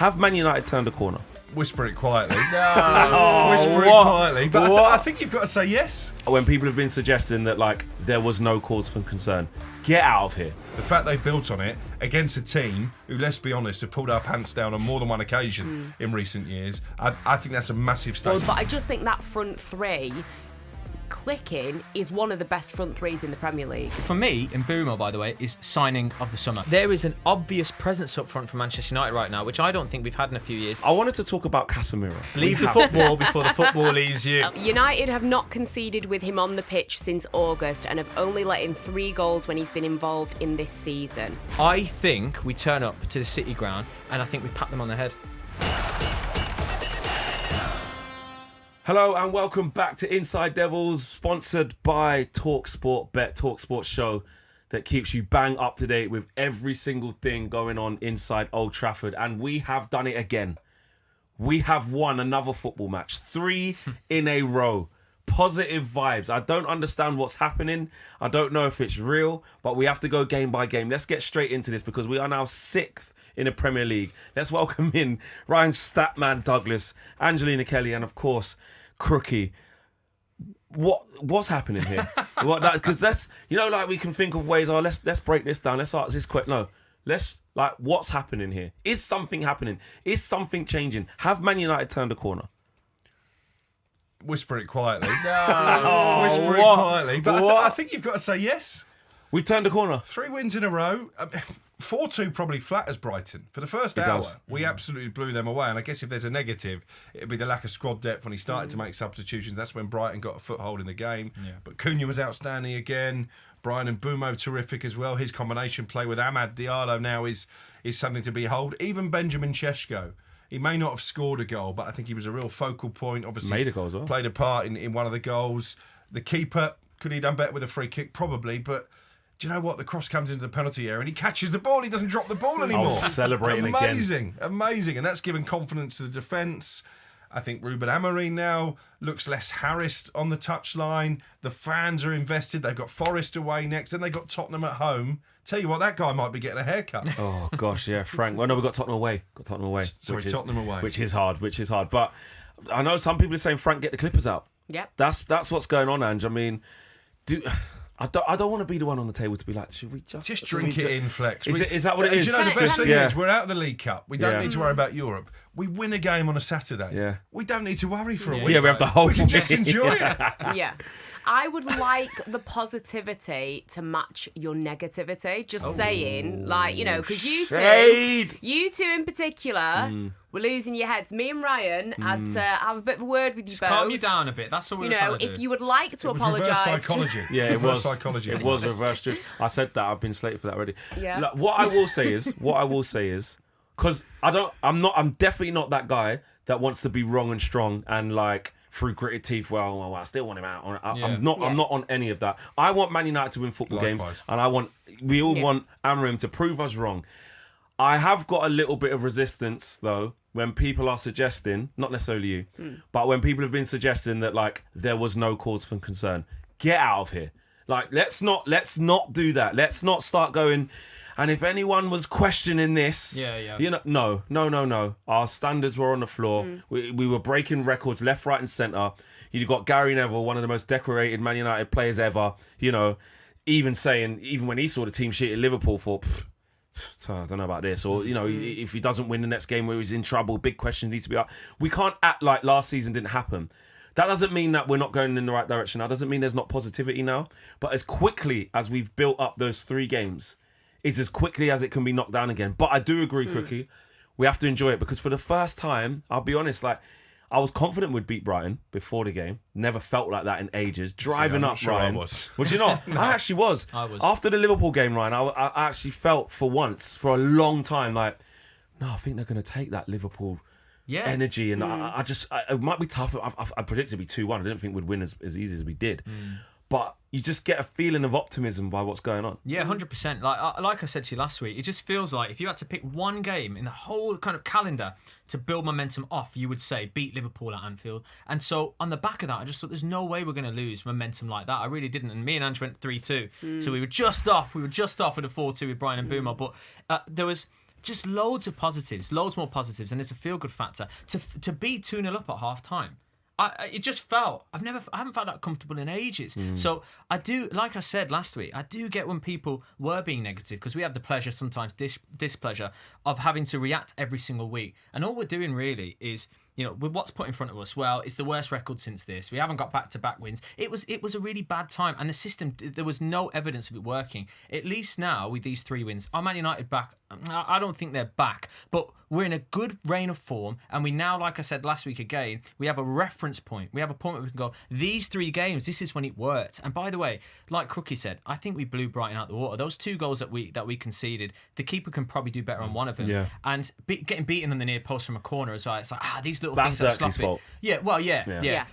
Have Man United turned a corner? Whisper it quietly. No. Whisper it quietly. But I think you've got to say yes. When people have been suggesting that, like, there was no cause for concern, get out of here. The fact they built on it against a team who, let's be honest, have pulled our pants down on more than one occasion in recent years, I think that's a massive statement. But I just think that front three clicking is one of the best front threes in the Premier League. For me, Mbeumo, by the way, is signing of the summer. There is an obvious presence up front for Manchester United right now, which I don't think we've had in a few years. I wanted to talk about Casemiro. Leave the football before the football leaves you. United have not conceded with him on the pitch since August and have only let in 3 goals when he's been involved in this season. I think we turn up to the City ground and I think we pat them on the head. Hello and welcome back to Inside Devils, sponsored by talkSPORT, talkSPORT show that keeps you bang up to date with every single thing going on inside Old Trafford. And we have done it again. We have won another football match, 3 in a row. Positive vibes. I don't understand what's happening. I don't know if it's real, but we have to go game by game. Let's get straight into this because we are now 6th in the Premier League. Let's welcome in Ryan Scott-Douglas, Angelina Kelly, and of course, Crookie. What's happening here? Because that's, you know, like we can think of ways. Let's break this down. Let's ask this question. No, what's happening here? Is something happening? Is something changing? Have Man United turned a corner? Whisper it quietly. Whisper it quietly. But I think you've got to say yes. We've turned a corner. 3 wins in a row. 4-2 probably flatters Brighton. For the first hour, we absolutely blew them away. And I guess if there's a negative, it'd be the lack of squad depth when he started to make substitutions. That's when Brighton got a foothold in the game. Yeah. But Cunha was outstanding again. Brian Mbeumo terrific as well. His combination play with Amad Diallo now is something to behold. Even Benjamin Shesko. He may not have scored a goal, but I think he was a real focal point. Obviously, made a goal as well. Played a part in one of the goals. The keeper, could he have done better with a free kick? Probably, but do you know what? The cross comes into the penalty area and he catches the ball. He doesn't drop the ball anymore. Celebrating again. Amazing. And that's given confidence to the defence. I think Ruben Amorim now looks less harassed on the touchline. The fans are invested. They've got Forest away next. Then they've got Tottenham at home. Tell you what, that guy might be getting a haircut. Oh, gosh, yeah, Frank. Well, no, we've got Tottenham away. Tottenham away. Which is hard. But I know some people are saying, Frank, get the Clippers out. Yep. That's what's going on, Ange. I mean, I don't want to be the one on the table to be like, should we just drink it in, Flex? Is that what it is? Do you know the best thing is? We're out of the League Cup. We don't need to worry about Europe. We win a game on a Saturday. Yeah. We don't need to worry for a week. Yeah, we have the whole We can just enjoy it. Yeah. I would like the positivity to match your negativity. Just saying, like, you know, because you two in particular, were losing your heads. Me and Ryan had to have a bit of a word with you both. Calm you down a bit. That's all we were trying to do. If you would like to apologise. Reverse psychology. Yeah, it was psychology. It was reverse. I said that. I've been slated for that already. Yeah. Look, what I will say is, because I'm definitely not that guy that wants to be wrong and strong and like through gritted teeth. Well, I still want him out. I'm not on any of that. I want Man United to win football games, and we all want Amorim to prove us wrong. I have got a little bit of resistance though when people are suggesting, not necessarily you, but when people have been suggesting that like there was no cause for concern. Get out of here. Like let's not do that. Let's not start going. And if anyone was questioning this, you know, no. Our standards were on the floor. We were breaking records left, right, and centre. You got Gary Neville, one of the most decorated Man United players ever. You know, even when he saw the team sheet at Liverpool, thought, I don't know about this. Or you know, if he doesn't win the next game, where he's in trouble, big questions need to be asked. We can't act like last season didn't happen. That doesn't mean that we're not going in the right direction. That doesn't mean there's not positivity now. But as quickly as we've built up those 3 games, is as quickly as it can be knocked down again. But I do agree, Crookie, we have to enjoy it because for the first time, I'll be honest, like I was confident we'd beat Brighton before the game. Never felt like that in ages. Driving up, Ryan. Would you not? No. I actually was. After the Liverpool game, Ryan, I actually felt for once, for a long time, like, no, I think they're going to take that Liverpool energy. And it might be tough. I predicted it'd be 2-1. I didn't think we'd win as easy as we did. But you just get a feeling of optimism by what's going on. Yeah, 100%. Like I said to you last week, it just feels like if you had to pick one game in the whole kind of calendar to build momentum off, you would say beat Liverpool at Anfield. And so on the back of that, I just thought there's no way we're going to lose momentum like that. I really didn't. And me and Ange went 3-2. So we were just off. We were just off with a 4-2 with Brian Mbeumo. But there was Just loads of positives, loads more positives, and it's a feel-good factor. To be 2-0 up at half-time, it just felt, I haven't felt that comfortable in ages. So I do, like I said last week, I do get when people were being negative, because we have the pleasure, sometimes displeasure, of having to react every single week. And all we're doing really is, with what's put in front of us, well, it's the worst record since this. We haven't got back-to-back wins. It was a really bad time, and the system, there was no evidence of it working. At least now, with these 3 wins, are Man United back? I don't think they're back, but we're in a good reign of form, and we now, like I said last week again, we have a reference point. We have a point where we can go, these 3 games, this is when it worked. And by the way, like Crookie said, I think we blew Brighton out the water. Those 2 goals that we conceded, the keeper can probably do better on one of them. Yeah. And getting beaten on the near post from a corner as well, it's like, these little That's things are Xerxes' sloppy. fault. Yeah, well, yeah.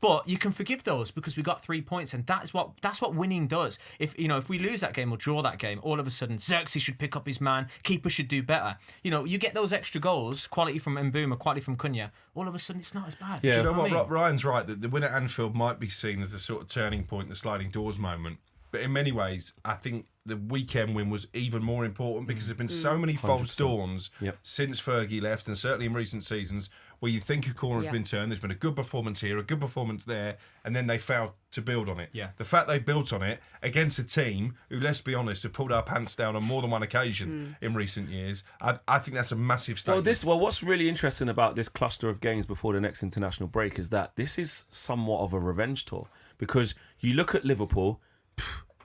But you can forgive those because we got 3 points, and that's what winning does. If we lose that game or draw that game, all of a sudden Xerxes should pick up his man, keeper should do better. You get those extra goals, quality from Mbeumo, quality from Cunha. All of a sudden, it's not as bad. Yeah. Do you know what? I mean? Ryan's right that the win at Anfield might be seen as the sort of turning point, the sliding doors moment. But in many ways, I think the weekend win was even more important because there've been so many false dawns since Fergie left, and certainly in recent seasons, where you think a corner has been turned, there's been a good performance here, a good performance there, and then they failed to build on it. Yeah. The fact they built on it against a team who, let's be honest, have pulled our pants down on more than one occasion in recent years, I think that's a massive statement. Well, what's really interesting about this cluster of games before the next international break is that this is somewhat of a revenge tour, because you look at Liverpool,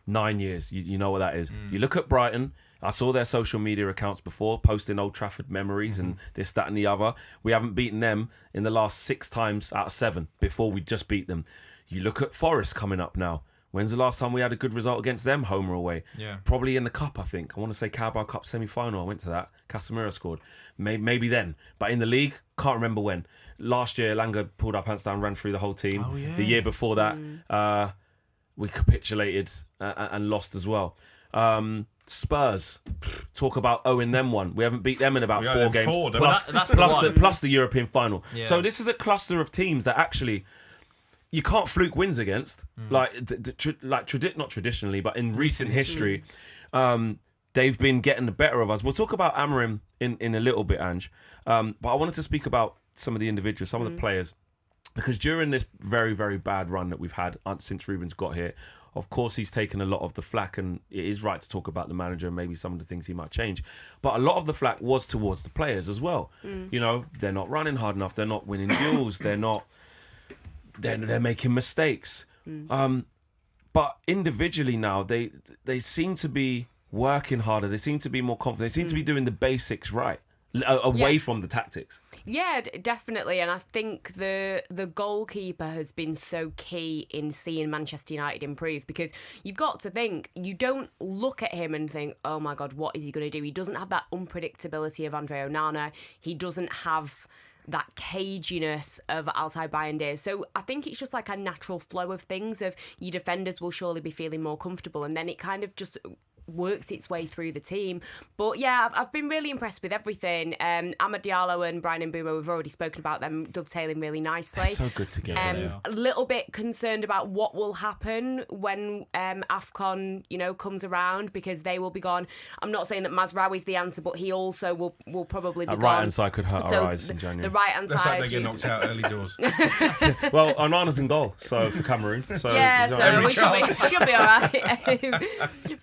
9 years, you know what that is. You look at Brighton, I saw their social media accounts before, posting Old Trafford memories and this, that and the other. We haven't beaten them in the last 6 times out of 7 before we just beat them. You look at Forest coming up now. When's the last time we had a good result against them, home or away? Yeah. Probably in the Cup, I think. I want to say Carabao Cup semi-final. I went to that. Casemiro scored. Maybe then. But in the league, can't remember when. Last year, Langer pulled our pants down, ran through the whole team. Oh, yeah. The year before that, we capitulated and lost as well. Spurs, talk about owing them one. We haven't beat them in about 4 games. Plus the European final. Yeah. So this is a cluster of teams that actually you can't fluke wins against. Not traditionally, but in recent history, they've been getting the better of us. We'll talk about Amorim in a little bit, Ange. But I wanted to speak about some of the individuals, some of the players. Because during this very, very bad run that we've had since Ruben's got here, of course, he's taken a lot of the flack, and it is right to talk about the manager and maybe some of the things he might change. But a lot of the flack was towards the players as well. They're not running hard enough. They're not winning duels. They're making mistakes. But individually now, they seem to be working harder. They seem to be more confident. They seem to be doing the basics right. Away from the tactics. Yeah, definitely. And I think the goalkeeper has been so key in seeing Manchester United improve, because you've got to think, you don't look at him and think, oh my God, what is he going to do? He doesn't have that unpredictability of Andre Onana. He doesn't have that caginess of Altay Bayındır. So I think it's just like a natural flow of things, of your defenders will surely be feeling more comfortable, and then it kind of just works its way through the team. But yeah, I've been really impressed with everything. Amad Diallo and Brian Mbeumo, we've already spoken about them dovetailing really nicely. They're so good together. A little bit concerned about what will happen when AFCON, comes around, because they will be gone. I'm not saying that Mazraoui's the answer, but he also will probably be gone. Right hand side could hurt our eyes in January. The right hand side. That's like they get knocked out early doors. Well, Onana's in goal, so for Cameroon. So we should be all right.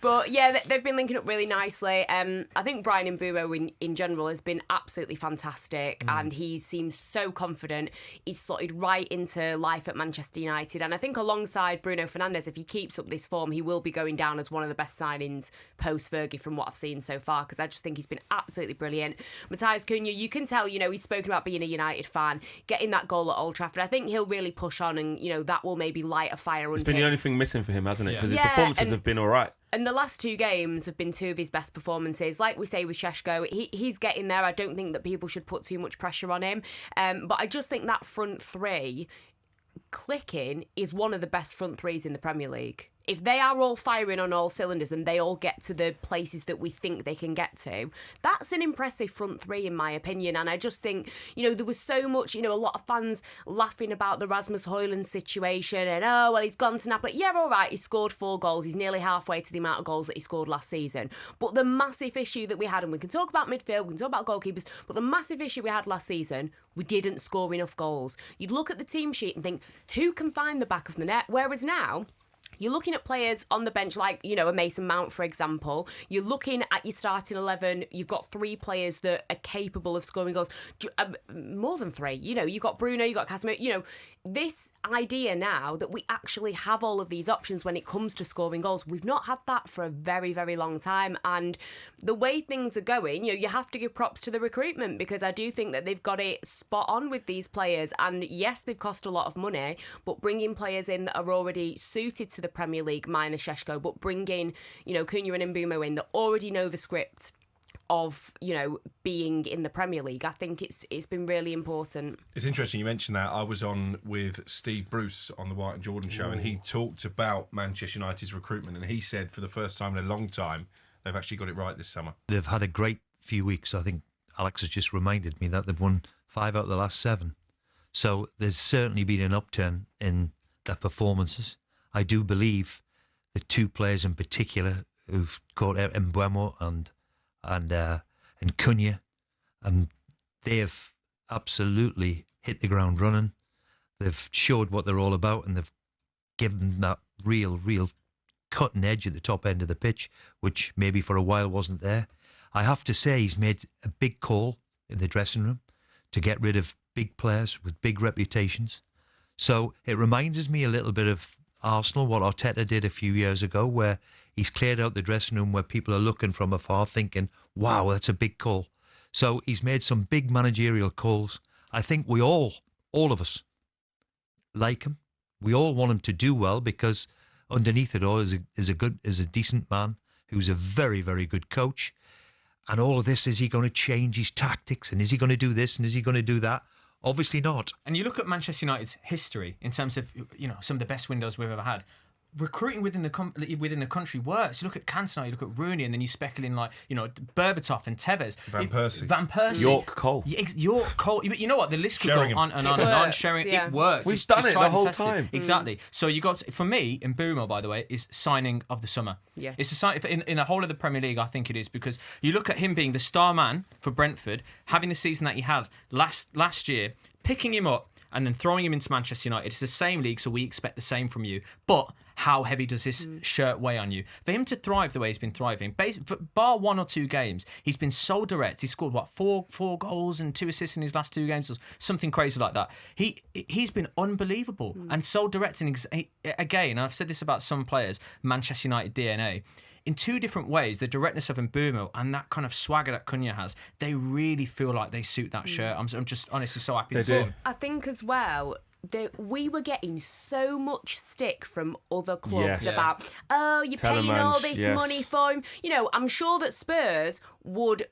But yeah, they've been linking up really nicely. I think Brian Mbeumo in general has been absolutely fantastic, and he seems so confident. He's slotted right into life at Manchester United, and I think alongside Bruno Fernandes, if he keeps up this form, he will be going down as one of the best signings post-Fergie from what I've seen so far, because I just think he's been absolutely brilliant. Matthias Cunha, you can tell, he's spoken about being a United fan, getting that goal at Old Trafford. I think he'll really push on, and, that will maybe light a fire under him. It's been the only thing missing for him, hasn't it? Because his performances have been all right. And the last 2 games have been 2 of his best performances. Like we say with Shesko, he's getting there. I don't think that people should put too much pressure on him. But I just think that front 3 clicking is one of the best front 3s in the Premier League. if they are all firing on all cylinders and they all get to the places that we think they can get to, that's an impressive front three, in my opinion. And I just think, there was so much, a lot of fans laughing about the Rasmus Højlund situation and, oh, well, he's gone to Napoli. Yeah, all right, he scored 4 goals. He's nearly halfway to the amount of goals that he scored last season. But the massive issue that we had, and we can talk about midfield, we can talk about goalkeepers, but the massive issue we had last season, we didn't score enough goals. You'd look at the team sheet and think, who can find the back of the net? Whereas now, you're looking at players on the bench like, a Mason Mount, for example. You're looking at your starting 11. You've got 3 players that are capable of scoring goals. More than 3. You've got Bruno, you've got Casemiro. This idea now that we actually have all of these options when it comes to scoring goals, we've not had that for a very, very long time. And the way things are going, you have to give props to the recruitment, because I do think that they've got it spot on with these players. And yes, they've cost a lot of money, but bringing players in that are already suited to the Premier League, minus Shesko, but bringing, Cunha and Mbeumo in that already know the script of, being in the Premier League. I think it's been really important. It's interesting you mentioned that. I was on with Steve Bruce on the White and Jordan show, and he talked about Manchester United's recruitment, and he said for the first time in a long time, they've actually got it right this summer. They've had a great few weeks. I think Alex has just reminded me that they've won 5 out of the last 7. So there's certainly been an upturn in their performances. I do believe the 2 players in particular who've caught Mbeumo and Cunha, and they've absolutely hit the ground running. They've showed what they're all about, and they've given that real cutting edge at the top end of the pitch, which maybe for a while wasn't there. I have to say he's made a big call in the dressing room to get rid of big players with big reputations. So it reminds me a little bit of Arsenal, what Arteta did a few years ago, where he's cleared out the dressing room where people are looking from afar thinking, wow, that's a big call. So he's made some big managerial calls. I think we all of us, like him. We all want him to do well, because underneath it all is a decent man who's a very, very good coach. And all of this, is he going to change his tactics? And is he going to do this? And is he going to do that? Obviously not. And you look at Manchester United's history in terms of, some of the best windows we've ever had. Recruiting within the country works. You look at Cantona, you look at Rooney, and then you speculate in Berbatov and Tevez. Van Persie. York Cole. York Cole. You know what? The list could go on and on and on. It works. We've done it the whole time. Exactly. So you got, for me, Mbeumo, by the way, is signing of the summer. Yeah. It's a sign in the whole of the Premier League. I think it is, because you look at him being the star man for Brentford, having the season that he had last year, picking him up and then throwing him into Manchester United. It's the same league, so we expect the same from you. But how heavy does this shirt weigh on you? For him to thrive the way he's been thriving, bar 1 or 2 games, he's been so direct. He scored, 4 goals and 2 assists in his last 2 games, or something crazy like that. He's been unbelievable and so direct. And again, I've said this about some players, Manchester United DNA. In 2 different ways, the directness of Mbeumo and that kind of swagger that Cunha has, they really feel like they suit that shirt. I'm just honestly so happy to see him. I think as well, we were getting so much stick from other clubs about, you're paying all this money for him. I'm sure that Spurs would,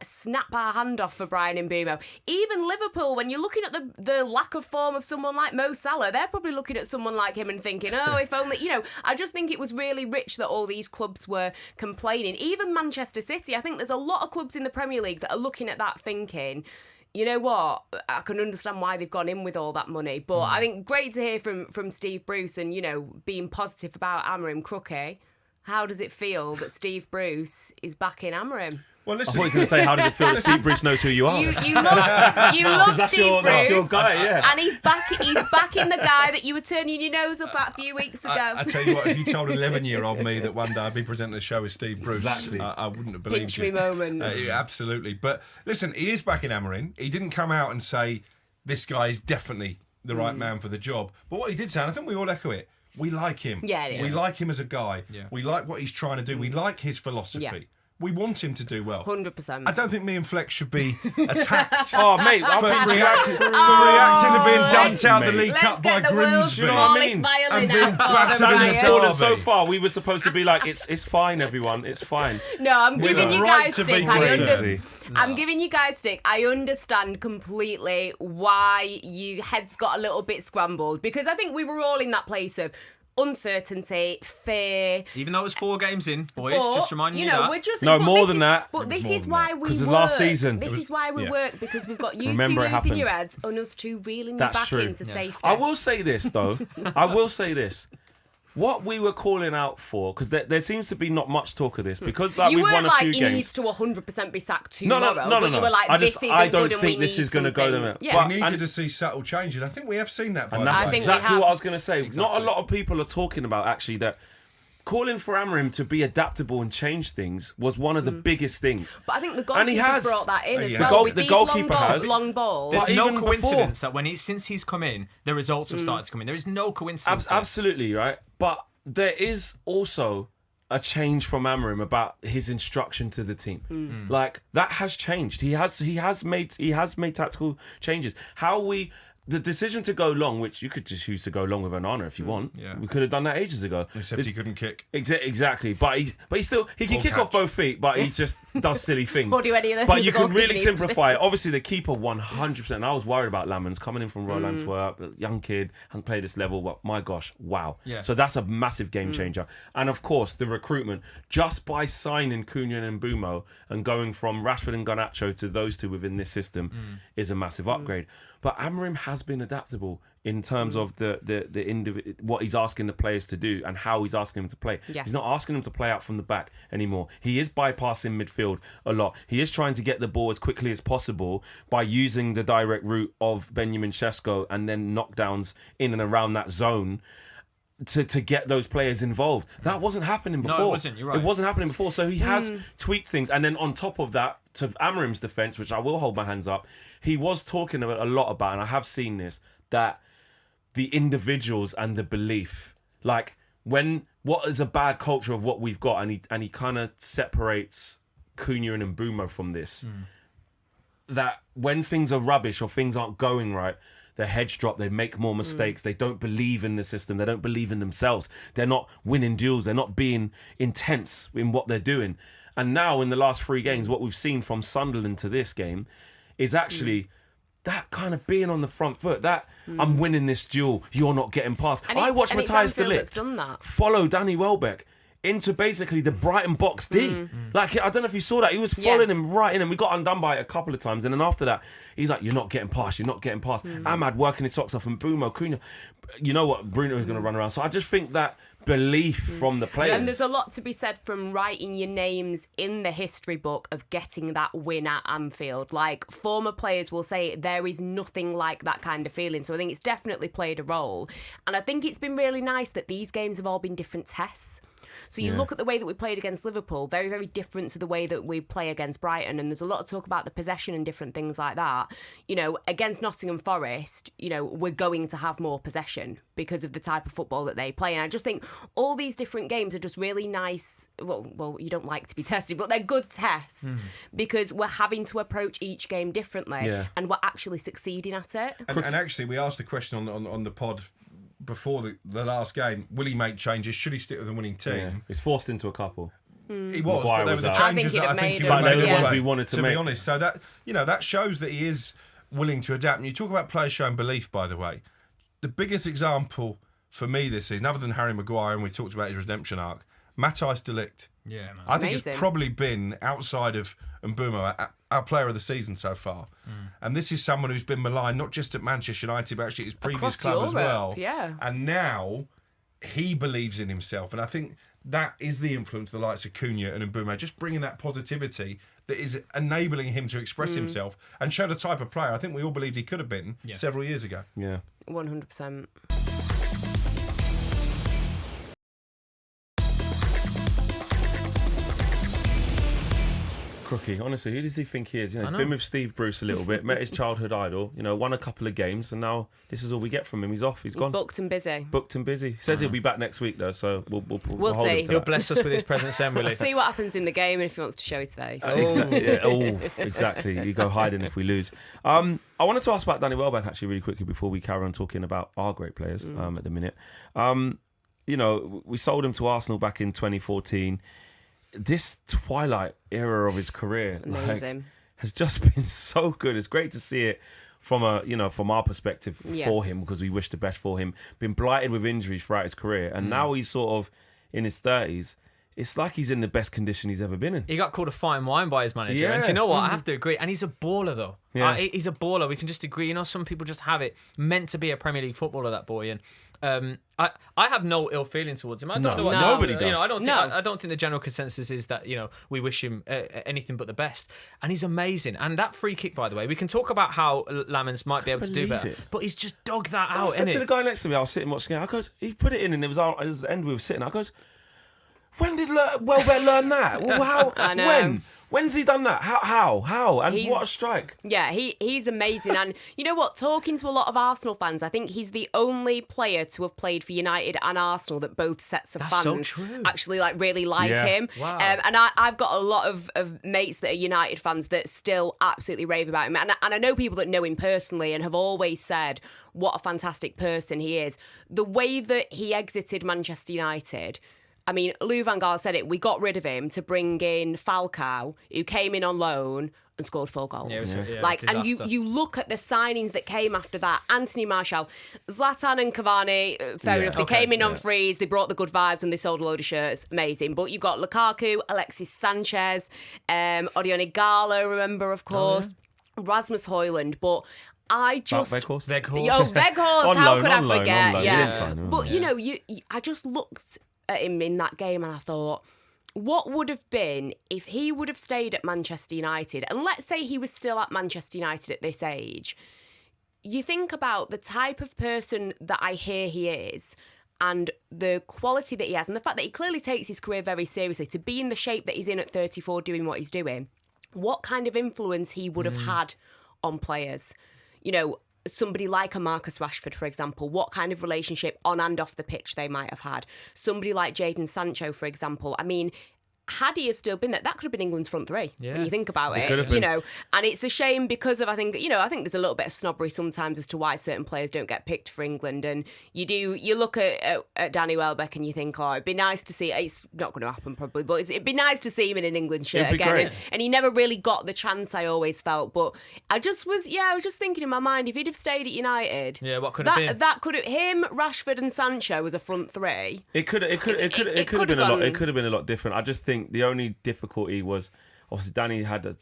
snap our hand off for Brian Mbeumo. Even Liverpool, when you're looking at the lack of form of someone like Mo Salah, they're probably looking at someone like him and thinking, if only, I just think it was really rich that all these clubs were complaining. Even Manchester City, I think there's a lot of clubs in the Premier League that are looking at that thinking, you know what, I can understand why they've gone in with all that money. But I think great to hear from Steve Bruce and, being positive about Amorim. Crookie, how does it feel that Steve Bruce is back in Amorim? Well, listen. I thought he was going to say, how does it feel that Steve Bruce knows who you are? You love Steve Bruce. That's your guy, yeah. And he's back in the guy that you were turning your nose up at a few weeks ago. I tell you what, if you told an 11-year-old me that one day I'd be presenting a show with Steve Bruce, exactly. I wouldn't have believed you. Pinch me moment. Absolutely. But listen, he is back in Amorim. He didn't come out and say, this guy is definitely the right man for the job. But what he did say, and I think we all echo it, we like him. Yeah. We like him as a guy. Yeah. We like what he's trying to do. We like his philosophy. Yeah. We want him to do well. 100%. I don't think me and Flex should be attacked Oh, mate, I've for been reacting to being dumped out the League Let's Cup by get the world's Grimsby. smallest violin And being out for battered in the Brian. floor. that so far we were supposed to be like, it's fine, everyone, it's fine. No, I'm giving you right guys to stick. be crazy. I'm giving you guys stick. I understand completely why your head's got a little bit scrambled, because I think we were all in that place of, uncertainty, fear. Even though it was 4 games in, boys, just reminding you that. We're just, No, more than that. But this is why we work. Because last season. This is why we work, because we've got you Remember, two it losing your happened. heads and us two reeling you That's back true. into safety. I will say this, though. I will say this. What we were calling out for, because there seems to be not much talk of this, because like, you we've weren't won a like, few he games. needs to 100% be sacked No, tomorrow. no. But you were like, this isn't I don't good and think we this need is going to go something. there. Yeah. We needed to see subtle changes. I think we have seen that. And that's I think we exactly have. what I was going to say. Exactly. Not a lot of people are talking about, actually, that calling for Amorim to be adaptable and change things was one of the biggest things. But I think the And he goalkeeper has. brought that in as The well. With the these goalkeeper long has. long balls. There's But no even coincidence that since he's come in, the results have started to come in. There is no coincidence. there. Absolutely, right? But there is also a change from Amorim about his instruction to the team. Like, that has changed. He has made tactical changes. The decision to go long, which you could just choose to go long with Onana if you want. Yeah. We could have done that ages ago. Except he couldn't kick. Exactly, but he can Or kick off catch. both feet, but he just does silly things. Or do any of the But things you the can goalkeeper really needs to simplify it. Obviously, the keeper 100%. I was worried about Lamens coming in from Royal Antwerp, a young kid, hasn't played this level. But my gosh, wow! Yeah. So that's a massive game changer. And of course, the recruitment just by signing Cunha and Mbeumo and going from Rashford and Garnacho to those two within this system is a massive upgrade. But Amorim has been adaptable in terms of the what he's asking the players to do and how he's asking them to play. Yeah. He's not asking them to play out from the back anymore. He is bypassing midfield a lot. He is trying to get the ball as quickly as possible by using the direct route of Benjamin Shesko and then knockdowns in and around that zone to get those players involved. That wasn't happening before. No, it wasn't. You're right. It wasn't happening before. So he has tweaked things. And then on top of that, to Amorim's defence, which I will hold my hands up, he was talking a lot about, and I have seen this, that the individuals and the belief, like what is a bad culture of what we've got, and he kind of separates Cunha and Mbeumo from this. That when things are rubbish or things aren't going right, their heads drop, they make more mistakes, they don't believe in the system, they don't believe in themselves, they're not winning duels, they're not being intense in what they're doing. And now in the last 3 games, what we've seen from Sunderland to this game is actually that kind of being on the front foot, that I'm winning this duel, you're not getting past. And I watched Matthias de that's done that. Ligt follow Danny Welbeck into basically the Brighton box D. Like, I don't know if you saw that. He was following him right in, and we got undone by it a couple of times. And then after that, he's like, you're not getting past. Ahmad working his socks off, and Mbeumo, Cunha. You know what? Bruno is going to run around. So I just think that belief from the players. And there's a lot to be said from writing your names in the history book of getting that win at Anfield. Like, former players will say there is nothing like that kind of feeling. So I think it's definitely played a role. And I think it's been really nice that these games have all been different tests. So you look at the way that we played against Liverpool, very, very different to the way that we play against Brighton. And there's a lot of talk about the possession and different things like that. You know, against Nottingham Forest, you know, we're going to have more possession because of the type of football that they play. And I just think all these different games are just really nice. Well, you don't like to be tested, but they're good tests because we're having to approach each game differently and we're actually succeeding at it. And actually, we asked the question on the pod before the last game, will he make changes? Should he stick with the winning team? Yeah. He's forced into a couple. He was, Maguire but they were was the out. changes I think that I he'd think have he made would them. have made They were the anyway, ones we wanted to make. be honest. So that shows that he is willing to adapt. And you talk about players showing belief, by the way. The biggest example for me this season, other than Harry Maguire, and we talked about his redemption arc, Matthias de Ligt. Yeah, man. I think Amazing. it's probably been, outside of Mbeumo, our player of the season so far. And this is someone who's been maligned, not just at Manchester United, but actually at his previous Across club as Europe, well. yeah. And now he believes in himself. And I think that is the influence of the likes of Cunha and Mbeumo, just bringing that positivity that is enabling him to express himself and show the type of player I think we all believed he could have been several years ago. Yeah. 100%. Crookie, honestly, who does he think he is? You know, he's been with Steve Bruce a little bit, met his childhood idol, you know, won a couple of games, and now this is all we get from him. He's off, he's gone. Booked and busy. Booked and busy. He says he'll be back next week, though, so we'll hold see. him to He'll that. bless us with his presence then, will he? See what happens in the game and if he wants to show his face. Exactly. Yeah. Oh, exactly. You go hiding if we lose. I wanted to ask about Danny Welbeck actually really quickly before we carry on talking about our great players at the minute. You know, we sold him to Arsenal back in 2014. This twilight era of his career, Amazing. like, has just been so good. It's great to see it from our perspective for him, because we wish the best for him. Been blighted with injuries throughout his career, and now he's sort of in his 30s. It's like he's in the best condition he's ever been in. He got called a fine wine by his manager. Yeah. And do you know what? I have to agree. And he's a baller, though. Yeah. He's a baller. We can just agree. Some people just have it meant to be a Premier League footballer, that boy. And I have no ill feeling towards him. I don't know what nobody does. I don't think the general consensus is that we wish him anything but the best. And he's amazing. And that free kick, by the way, we can talk about how Lamens might be able to do better, but he's just dug that out. I said to the guy next to me, I was sitting watching it. I goes, he put it in, and it was the end we were sitting. I goes, when did Welbeck learn that? Well, how? I know. When? When's he done that? How? And what a strike! Yeah, he's amazing. And you know what? Talking to a lot of Arsenal fans, I think he's the only player to have played for United and Arsenal that both sets of fans actually really like him. Wow. And I've got a lot of mates that are United fans that still absolutely rave about him. And I know people that know him personally and have always said what a fantastic person he is. The way that he exited Manchester United. I mean, Lou Van Gaal said it. We got rid of him to bring in Falcao, who came in on loan and scored 4 goals. And you look at the signings that came after that. Anthony Martial, Zlatan and Cavani, fair enough. They came in on frees. They brought the good vibes and they sold a load of shirts. Amazing. But you got Lukaku, Alexis Sanchez, Odion Igalo, remember, of course, Rasmus Højlund. But I just... Weghorst. Weghorst, how could I forget? I just looked at him in that game and I thought, what would have been if he would have stayed at Manchester United? And let's say he was still at Manchester United at this age. You think about the type of person that I hear he is and the quality that he has and the fact that he clearly takes his career very seriously, to be in the shape that he's in at 34 doing what he's doing, what kind of influence he would have had on players. Somebody like a Marcus Rashford, for example, what kind of relationship on and off the pitch they might have had. Somebody like Jadon Sancho, for example. I mean, had he have still been there, that could have been England's front three when you think about it. And it's a shame because of, I think there's a little bit of snobbery sometimes as to why certain players don't get picked for England. And you look at Danny Welbeck and you think, it'd be nice to see, it's not going to happen probably, but it'd be nice to see him in an England shirt again. And he never really got the chance, I always felt. But I was just thinking in my mind, if he'd have stayed at United, what could have been? That could have, him, Rashford and Sancho as a front three. It could have been a lot different. I just think the only difficulty was obviously Danny had the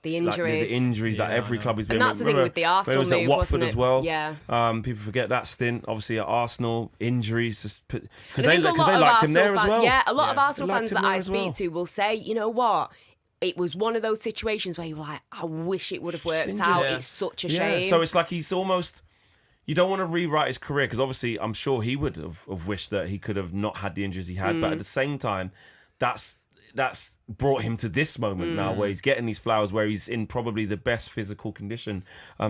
injuries that every club has been. And that's the thing with the Arsenal move, at Watford as well. Yeah. People forget that stint. Obviously at Arsenal, injuries because they liked him there as well. Yeah, a lot of Arsenal fans that I speak to will say, you know what? It was one of those situations where you're like, I wish it would have worked out. It's such a shame. So it's like he's almost. You don't want to rewrite his career because obviously I'm sure he would have wished that he could have not had the injuries he had, but at the same time, that's brought him to this moment now where he's getting these flowers, where he's in probably the best physical condition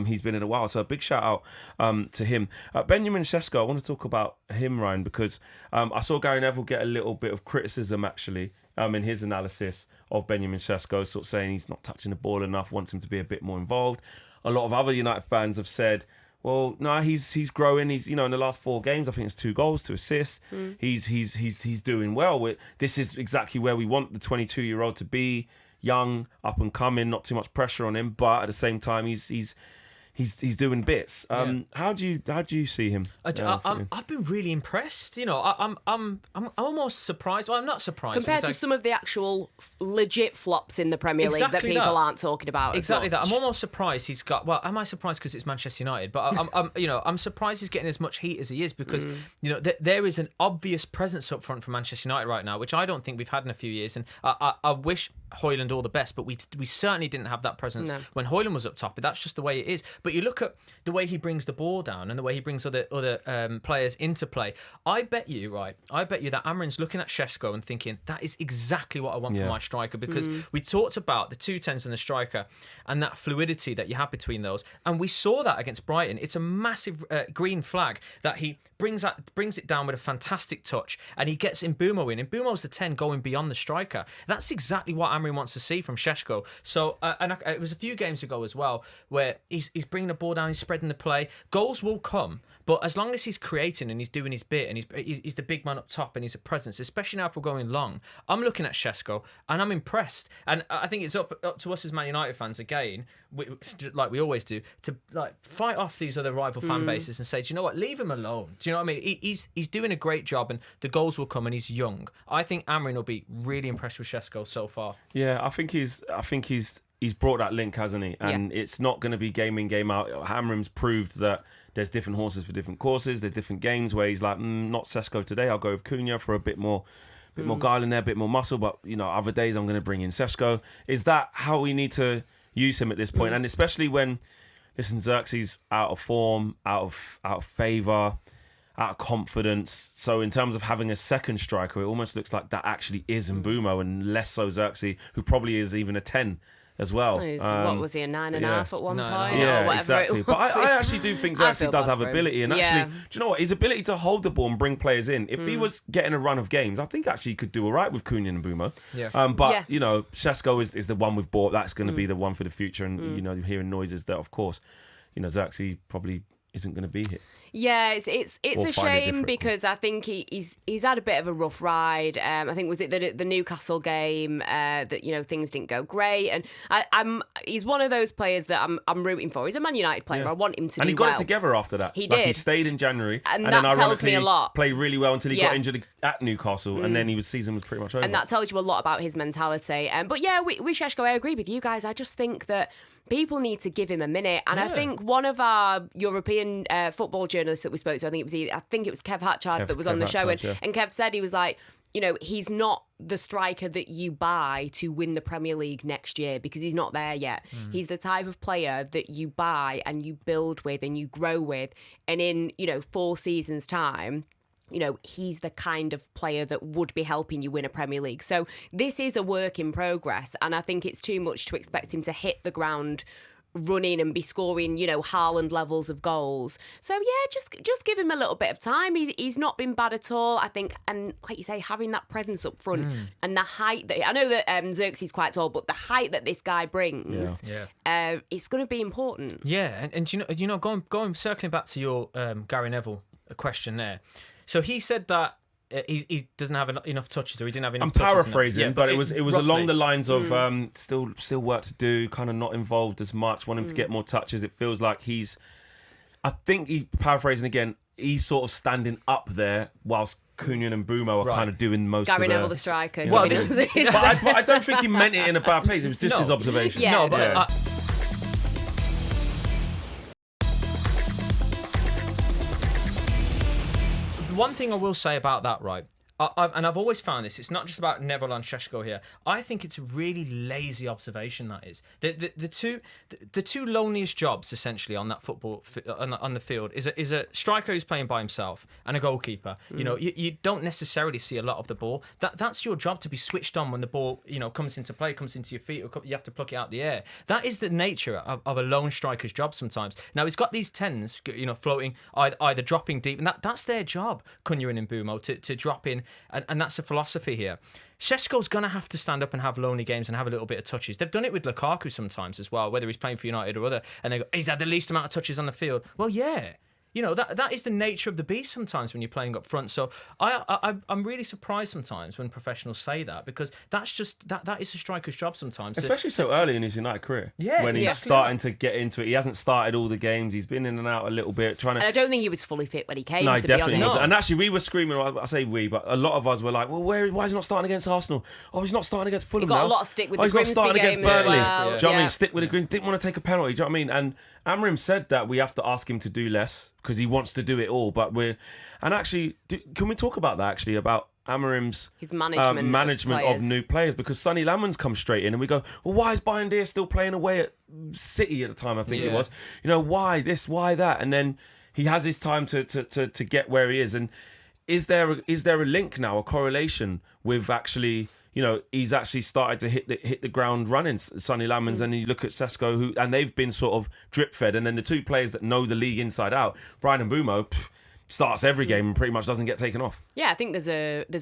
he's been in a while. So a big shout out to him. Benjamin Shesko, I want to talk about him, Ryan, because I saw Gary Neville get a little bit of criticism actually in his analysis of Benjamin Shesko, sort of saying he's not touching the ball enough, wants him to be a bit more involved. A lot of other United fans have said, well, no, he's growing. He's in the last 4 games, I think it's 2 goals, 2 assists. He's doing well. This is exactly where we want the 22-year-old to be, young, up and coming, not too much pressure on him, but at the same time he's doing bits. How do you see him? I've been really impressed. I'm almost surprised. Well, I'm not surprised compared to some of the actual legit flops in the Premier League that people aren't talking about. Exactly that. I'm almost surprised he's got. Well, am I surprised because it's Manchester United? But I'm surprised he's getting as much heat as he is because there is an obvious presence up front for Manchester United right now, which I don't think we've had in a few years. And I wish Højlund all the best, but we certainly didn't have that presence when Højlund was up top. But that's just the way it is. But you look at the way he brings the ball down and the way he brings other players into play. I bet you that Amorim's looking at Shesko and thinking, that is exactly what I want for my striker, because we talked about the 2 10s and the striker and that fluidity that you have between those. And we saw that against Brighton. It's a massive green flag that he brings it down with a fantastic touch, and he gets Mbeumo in. Mbeumo's the 10 going beyond the striker. That's exactly what Amorim wants to see from Shesko. So, it was a few games ago as well where he's bringing the ball down, he's spreading the play. Goals will come. But as long as he's creating and he's doing his bit and he's the big man up top and he's a presence, especially now if we're going long, I'm looking at Shesko and I'm impressed. And I think it's up to us as Man United fans again, like we always do, to like fight off these other rival fan bases and say, do you know what, leave him alone. Do you know what I mean? He's doing a great job and the goals will come and he's young. I think Amorim will be really impressed with Shesko so far. Yeah, I think he's brought that link, hasn't he? And it's not going to be game in, game out. Amorim's proved that there's different horses for different courses. There's different games where he's like, not Shesko today. I'll go with Cunha for a bit more guile in there, a bit more muscle. But other days I'm going to bring in Shesko. Is that how we need to use him at this point? And especially when, listen, Xerxes out of form, out of favour, out of confidence. So in terms of having a second striker, it almost looks like that actually is Mbeumo and less so Xerxes, who probably is even a 10. As well. What was he, a 9.5 at one point? Yeah, or whatever exactly. It was. But I actually do think Xerxes does have ability. And actually, Yeah. do you know what? His ability to hold the ball and bring players in, if he was getting a run of games, I think actually he could do all right with Cunha and Mbeumo. Yeah. But, Shesko is the one we've bought. That's going to be the one for the future. And, you're hearing noises that, of course, Xerxes probably isn't going to be here. Yeah, it's Or a find it shame different. because I think he's had a bit of a rough ride. I think was it the Newcastle game that things didn't go great, and he's one of those players that I'm rooting for. He's a Man United player. Yeah. I want him to And do he got well. it together after that. He He did. stayed in January. And then that tells ironically me a lot. played really well until he got Yeah. injured at Newcastle. And then his season was pretty much over. And that tells you a lot about his mentality. But yeah, with Shesko, I agree with you guys. I just think that people need to give him a minute. And I think one of our European football journalists that we spoke to, I think it was Kev Hatchard that was on the show. And Kev said, he was like, he's not the striker that you buy to win the Premier League next year because he's not there yet. He's the type of player that you buy and you build with and you grow with. And in, 4 seasons' time, he's the kind of player that would be helping you win a Premier League. So this is a work in progress, and I think it's too much to expect him to hit the ground running and be scoring, Haaland levels of goals. So yeah, just give him a little bit of time. He's not been bad at all, I think. And like you say, having that presence up front and the height that I know that Xerxes is quite tall, but the height that this guy brings, it's going to be important. Yeah, and going circling back to your Gary Neville question there. So he said that he doesn't have enough touches, or he didn't have enough touches. I'm paraphrasing, but it was roughly along the lines of still work to do, kind of not involved as much, want him to get more touches. It feels like I think he paraphrasing again, he's sort of standing up there whilst Cunha and Mbeumo are kind of doing most Gary of the... Neville, the striker. Well, but I don't think he meant it in a bad place. It was just his observation. Yeah. No, but one thing I will say about that, right? And I've always found this. It's not just about Neville and Shesko here. I think it's a really lazy observation. That is the two loneliest jobs essentially on that football on the field is a striker who's playing by himself and a goalkeeper. You don't necessarily see a lot of the ball. That's your job, to be switched on when the ball comes into play, comes into your feet, or you have to pluck it out the air. That is the nature of a lone striker's job sometimes. Now he's got these 10s, floating either dropping deep, and that's their job. Cunha and Mbeumo to drop in. And that's a philosophy here. Shesko's going to have to stand up and have lonely games and have a little bit of touches. They've done it with Lukaku sometimes as well, whether he's playing for United or other. And they go, he's had the least amount of touches on the field. Well, yeah. That is the nature of the beast sometimes when you're playing up front. So I'm really surprised sometimes when professionals say that, because that's just that is a striker's job sometimes. Especially so early in his United career. Yeah, when he's starting to get into it. He hasn't started all the games. He's been in and out a little bit. And I don't think he was fully fit when he came, No, to he be definitely honest. wasn't. And actually, we were screaming, I say we, but a lot of us were like, well, why is he not starting against Arsenal? Oh, he's not starting against Fulham He got now. a lot of stick with oh, the he's not Grimsby starting against game as Burnley. well. Do you know what I Yeah. mean? Stick with the Grimsby. Didn't want to take a penalty. Do you know what I mean? And Amorim said that we have to ask him to do less because he wants to do it all. But can we talk about that actually, about Amorim's his management of new players? Because Sonny Lammon's come straight in and we go, well, why is Bayern Deer still playing away at City at the time, I think it was. Why this, why that? And then he has his time to get where he is. And is there a link now, a correlation with actually... he's actually started to hit the ground running, Sonny Lammon's, and you look at Shesko, and they've been sort of drip fed, and then the two players that know the league inside out, Brian and Mbeumo, starts every game and pretty much doesn't get taken off. Yeah, I think there's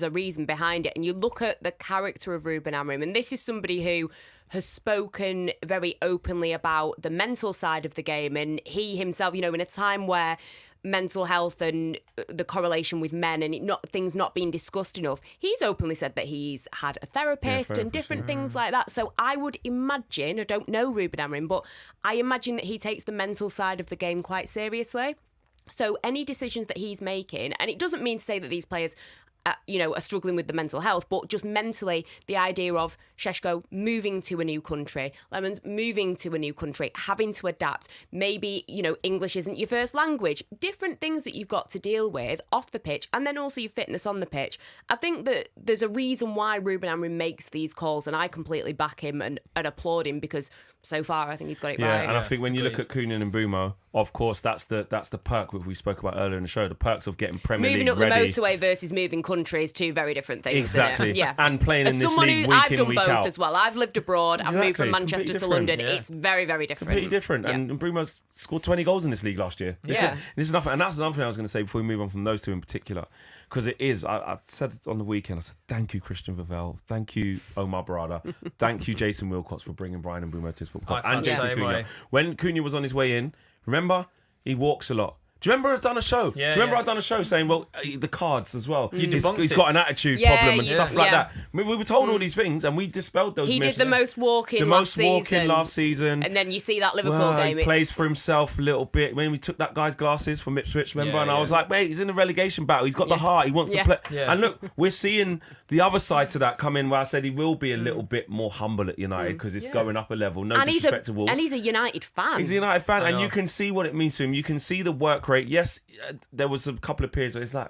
a reason behind it, and you look at the character of Ruben Amorim, and this is somebody who, has spoken very openly about the mental side of the game, and he himself, in a time where mental health and the correlation with men and things not being discussed enough, he's openly said that he's had a therapist and different things like that. So I would imagine, I don't know Ruben Amorim, but I imagine that he takes the mental side of the game quite seriously. So any decisions that he's making, and it doesn't mean to say that these players are struggling with the mental health, but just mentally, the idea of Shesko moving to a new country, Lemons moving to a new country, having to adapt, maybe, English isn't your first language, different things that you've got to deal with off the pitch, and then also your fitness on the pitch. I think that there's a reason why Ruben Amorim makes these calls, and I completely back him and applaud him, because so far I think he's got it right. Yeah, and I think when you look at Coonan and Bumo, of course, that's the perk that we spoke about earlier in the show, the perks of getting Premier League ready. Moving up the motorway versus moving country is two very different things. Exactly. Yeah. And playing in this league week I've in, done week both out. as well. I've lived abroad. I've moved from Manchester to London. Yeah. It's very, very different. Completely different. Yeah. And Brumo's scored 20 goals in this league last year. This is nothing. And that's another thing I was going to say before we move on from those two in particular. Because it is, I said it on the weekend, I said, thank you, Christian Vivell. Thank you, Omar Barada. Thank you, Jason Wilcox, for bringing Brian Mbeumo to his football club. And Jason Cunha. When Cunha was on his way in, remember, he walks a lot. Do you remember I've done a show? Yeah, Do you remember I've done a show saying, well, the cards as well. He's debunked got an attitude problem and stuff like that. We were told all these things and we dispelled those myths. He did the most walking last season. And then you see that Liverpool game. He plays for himself a little bit. When we took that guy's glasses from Ipswich, remember? I was like, wait, he's in a relegation battle. He's got the heart. He wants to play. Yeah. And look, we're seeing the other side to that come in where I said he will be a little bit more humble at United because it's going up a level. No disrespect to Wolves. And he's a United fan. He's a United fan, and you can see what it means to him. You can see the work rate. Yes, there was a couple of periods where it's like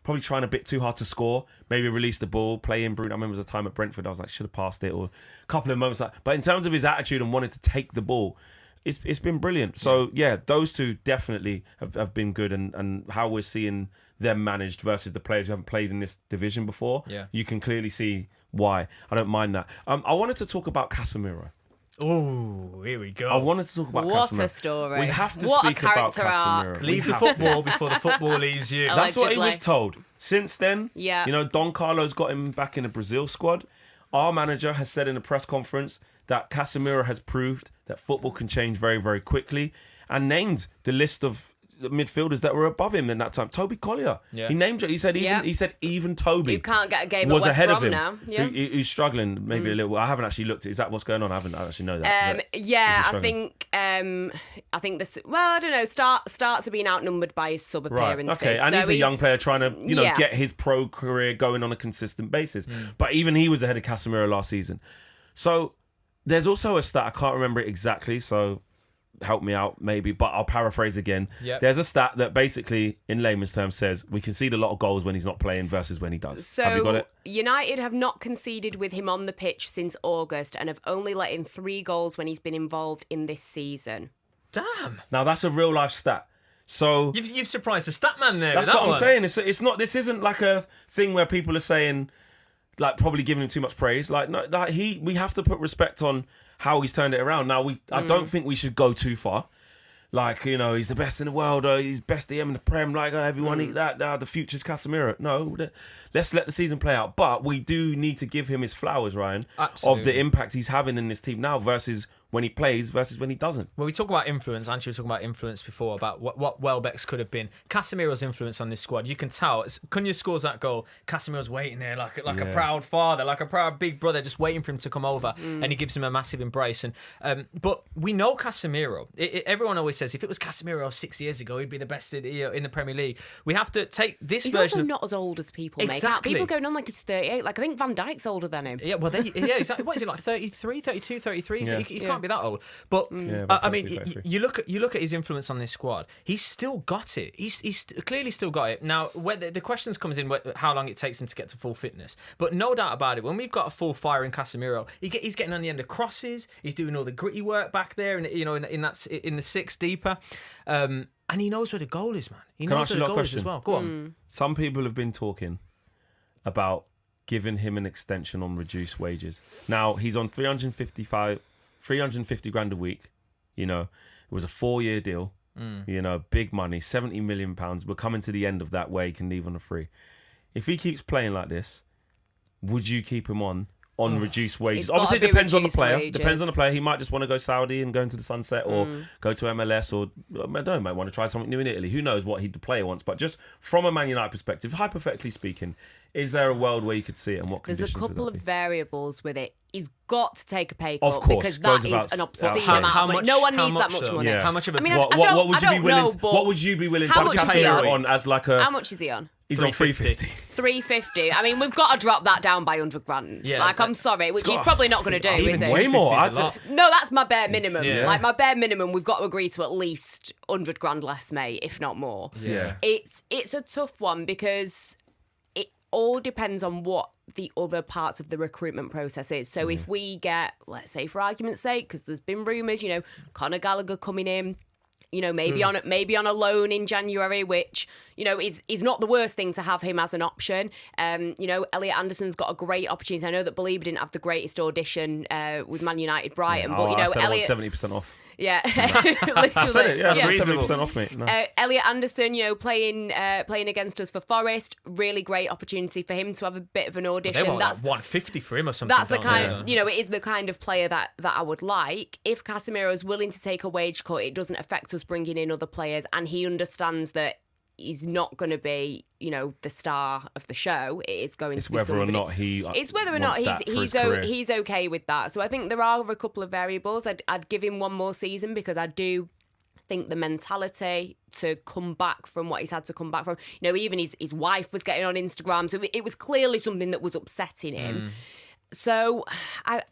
probably trying a bit too hard to score. Maybe release the ball, play in Bruno. I remember there was a time at Brentford I was like, should have passed it, or a couple of moments like. But in terms of his attitude and wanting to take the ball, it's been brilliant. So yeah, those two definitely have been good, and how we're seeing them managed versus the players who haven't played in this division before. Yeah, you can clearly see why. I don't mind that. I wanted to talk about Casemiro. Oh, here we go. I wanted to talk about Casemiro. What a story. We have to speak about Casemiro. Leave the football before the football leaves you. That's what he was told. Since then, yeah. Don Carlo's got him back in the Brazil squad. Our manager has said in a press conference that Casemiro has proved that football can change very, very quickly, and named the list of midfielders that were above him in that time. Toby Collier. Yeah. He named it. He said even Toby. You can't get a game was at West ahead Brom of him. now. Yeah. Who's struggling maybe a little. I haven't actually looked. Is that what's going on? I haven't actually know that. I think this. Well, I don't know. Starts are being outnumbered by his sub appearances. Right. Okay, and he's a young player trying to get his pro career going on a consistent basis. But even he was ahead of Casemiro last season. So there's also a stat. I can't remember it exactly. So help me out maybe, but I'll paraphrase again. Yep. There's a stat that basically in layman's terms says we concede a lot of goals when he's not playing versus when he does. So have you got it? United have not conceded with him on the pitch since August and have only let in 3 goals when he's been involved in this season. Damn. Now that's a real life stat. So you've surprised the stat man there. That's what I'm saying. It's not. This isn't like a thing where people are saying, like, probably giving him too much praise. Like, no, we have to put respect on how he's turned it around. Now, I don't think we should go too far. Like, he's the best in the world, or he's best DM in the Prem, like, everyone eat that, the future's Casemiro. No, let's let the season play out. But we do need to give him his flowers, Ryan, of the impact he's having in this team now versus when he plays versus when he doesn't. Well, we talk about influence. Angie was talking about influence before, about what Welbeck's could have been. Casemiro's influence on this squad, you can tell. Cunha scores that goal, Casemiro's waiting there like a proud father, like a proud big brother, just waiting for him to come over, and he gives him a massive embrace. And but we know Casemiro. Everyone always says if it was Casemiro 6 years ago, he'd be the best in the Premier League. We have to take this He's version. Also not as old as people make out. People going on like he's 38. Like I think Van Dijk's older than him. Yeah, well, exactly. What is it, like 33, 32, 33? Yeah. He can't be that old. But I mean, you look at his influence on this squad. He's still got it. He's clearly still got it. Now, whether the questions comes in how long it takes him to get to full fitness. But no doubt about it, when we've got a full firing Casemiro, he's getting on the end of crosses. He's doing all the gritty work back there, and in the 6 deeper. And he knows where the goal is, man. He knows where the goal is as well. Go on. Some people have been talking about giving him an extension on reduced wages. Now, he's on 350 grand a week. It was a 4-year deal. Big money, £70 million. We're coming to the end of that where he can leave on a free. If he keeps playing like this, would you keep him on on reduced wages. It's gotta Obviously, it be depends on the reduced player. wages. Depends on the player. He might just want to go Saudi and go into the sunset, or go to MLS, or I don't know, might want to try something new in Italy. Who knows what the player wants? But just from a Man United perspective, hypothetically speaking, is there a world where you could see it, and what conditions? There's a couple would of that be? variables with it. He's got to take a pay cut Of course, because goes that without is an saying. obscene amount of money. No one how needs that much though? money. Yeah. How much of it? I mean, What would you be willing? know, but What would you be willing to how have much is he Casemiro on? on as like a? How much is he on? He's on 350. 350. I mean, we've got to drop that down by 100 grand. Yeah, like, I'm sorry, which he's got- probably not going to do, Even is way it? more. 350 is a I'd lot. say- No, that's my bare minimum. Yeah. Like, my bare minimum, we've got to agree to at least 100 grand less, mate, if not more. Yeah. It's a tough one because it all depends on what the other parts of the recruitment process is. So if we get, let's say for argument's sake, because there's been rumours, Conor Gallagher coming in, maybe on a loan in January, which is not the worst thing to have him as an option. Elliot Anderson's got a great opportunity. I know that Belieber didn't have the greatest audition with Man United Brighton, but I said Elliot 70% off. Yeah, I said it. Yeah, Yeah. 70% off, mate. No. Elliot Anderson, playing against us for Forest, really great opportunity for him to have a bit of an They audition. want That's like 150 for him or something. that's the don't kind, they? it is the kind of player that I would like. If Casemiro is willing to take a wage cut, it doesn't affect us bringing in other players, and he understands that he's not going to be, the star of the show. It is going It's to be whether somebody. or not he. It's whether or not wants that for his he's career. he's okay with that. So I think there are a couple of variables. I'd give him one more season because I do think the mentality to come back from what he's had to come back from. Even his wife was getting on Instagram, so it was clearly something that was upsetting him. So I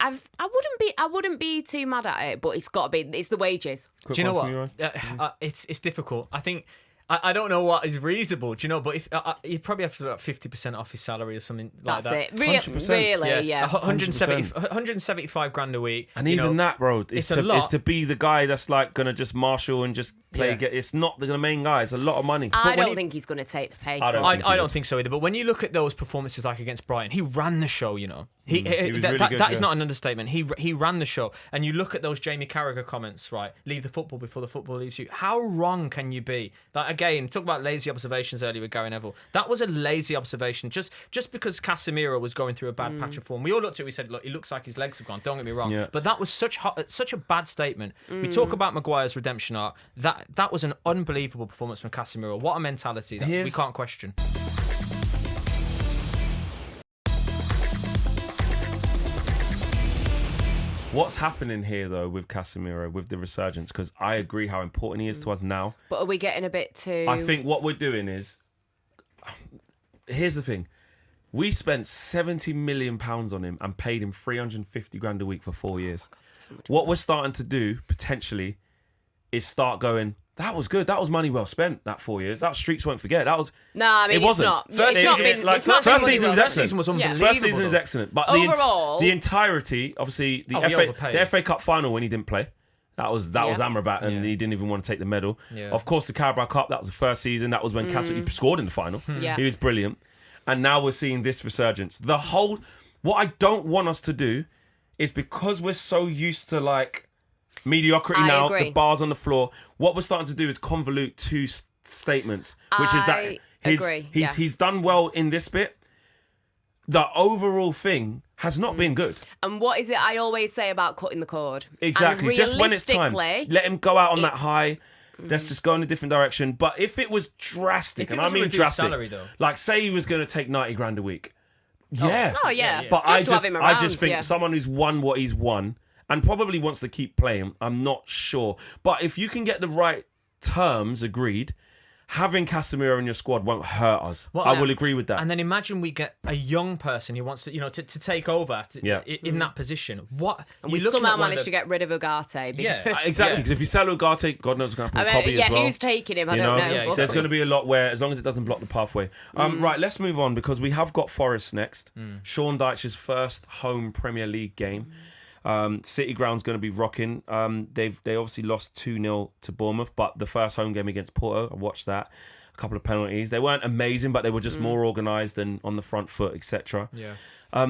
wouldn't be too mad at it, but it's got to be. It's the wages. Quick Do you know one what? from you, It's difficult. I think I don't know what is reasonable. Do you know? But if you'd probably have to do like 50% off his salary or something like That's that. it. 100%. Really, yeah. 175 grand a week. And even that, bro, it's a lot. It's to be the guy that's like gonna just marshal and just play. Yeah. It's not the main guy. It's a lot of money. I when don't he- think he's going to take the pay I cut. don't think he I would. don't think so either. But when you look at those performances like against Brighton, he ran the show. He was that really good, that is yeah. not an understatement. He ran the show. And you look at those Jamie Carragher comments, right? Leave the football before the football leaves you. How wrong can you be? Like again, talk about lazy observations earlier with Gary Neville. That was a lazy observation. Just because Casemiro was going through a bad patch of form, we all looked at it. We said, look, he looks like his legs have gone. Don't get me wrong. Yeah. But that was such a bad statement. We talk about Maguire's redemption arc. That was an unbelievable performance from Casemiro. What a mentality that we can't question. What's happening here though with Casemiro, with the resurgence? Because I agree how important he is to us now. But are we getting a bit too... I think what we're doing is, here's the thing. We spent £70 million on him and paid him 350 grand a week for 4 years. What we're starting to do, potentially, is start going, that was good. That was money well spent, that 4 years. That Streets won't forget. That was... No, I mean, it wasn't. it's not. First It's not season- been... like, it's not first been season was well. excellent. Season was Yeah. unbelievable. First season is though. excellent. But Overall- the entirety, obviously, Oh, we overpaid. the FA Cup final when he didn't play, that was Amrabat, and Yeah. he didn't even want to take the medal. Yeah. Of course, the Carabao Cup, that was the first season. That was when he scored in the final. Yeah. He was brilliant. And now we're seeing this resurgence. What I don't want us to do is, because we're so used to like mediocrity I now, agree. the bars on the floor, what we're starting to do is convolute two statements, which is that I agree, yeah. he's done well in this bit. The overall thing has not been good. And what is it I always say about cutting the cord? Exactly. And Just when it's time, realistically, let him go out on that high. Let's just go in a different direction. But if it was drastic, If it and was I a mean reduced drastic, salary, though. like say he was going to take 90 grand a week. Yeah. Oh, yeah. But Just I to have him around, think yeah. someone who's won what he's won and probably wants to keep playing, I'm not sure. But if you can get the right terms agreed, having Casemiro in your squad won't hurt us. Well, I will agree with that. And then imagine we get a young person who wants to, to take over in that position. What And we you're looking somehow at one of managed to get rid of Ugarte. because- Yeah. Exactly, because if you sell Ugarte, God knows what's going to happen I with mean, Kobe as well. who's taking him? I You don't know? know. Yeah, but- There's going to be a lot where, as long as it doesn't block the pathway. Right, let's move on because we have got Forest next. Sean Dyche's first home Premier League game. City Ground's going to be rocking. They obviously lost 2-0 to Bournemouth, but the first home game against Porto, I watched that. A couple of penalties. They weren't amazing, but they were just more organised and on the front foot, etc. Yeah.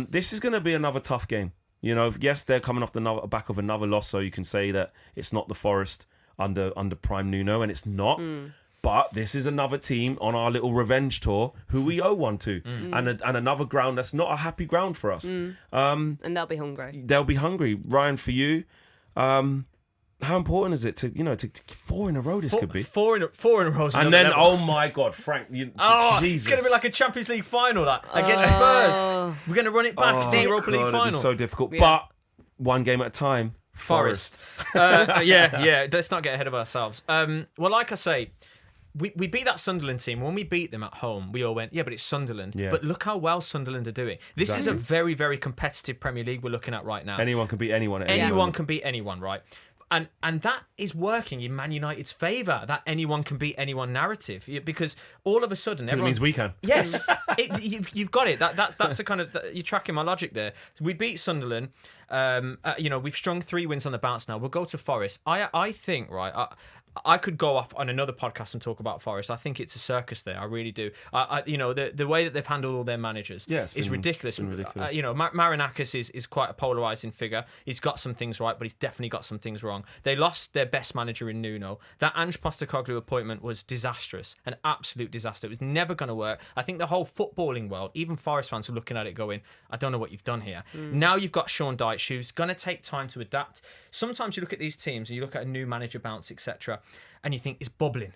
This is going to be another tough game. Yes, they're coming off the back of another loss, so you can say that it's not the Forest under Prime Nuno, and it's not. But this is another team on our little revenge tour who we owe one to, and another ground that's not a happy ground for us. And they'll be hungry. They'll be hungry. Ryan, for you, how important is it to 4 in a row? This could be 4 in a row. And then, oh my God, Frank, Jesus. It's going to be like a Champions League final against Spurs. We're going to run it back to the Europa League final. It'd be so difficult, but one game at a time. Forest. Yeah. Let's not get ahead of ourselves. Well, like I say, we beat that Sunderland team. When we beat them at home, we all went, yeah, but it's Sunderland. Yeah. But look how well Sunderland are doing. This is a very, very competitive Premier League we're looking at right now. Anyone can beat anyone. Anyone can beat anyone, right? And that is working in Man United's favour, that anyone can beat anyone narrative, because all of a sudden it means we can. Yes, you've got it. That's the kind of you're tracking my logic there. We beat Sunderland. We've strung 3 wins on the bounce now. We'll go to Forest. I think I could go off on another podcast and talk about Forest. I think it's a circus there. I really do. The way that they've handled all their managers is ridiculous. Marinakis is quite a polarising figure. He's got some things right, but he's definitely got some things wrong. They lost their best manager in Nuno. That Ange Postecoglou appointment was disastrous, an absolute disaster. It was never going to work. I think the whole footballing world, even Forest fans, are looking at it going, I don't know what you've done here. Now you've got Sean Dyche, who's going to take time to adapt. Sometimes you look at these teams and you look at a new manager bounce, etc., and you think it's bubbling.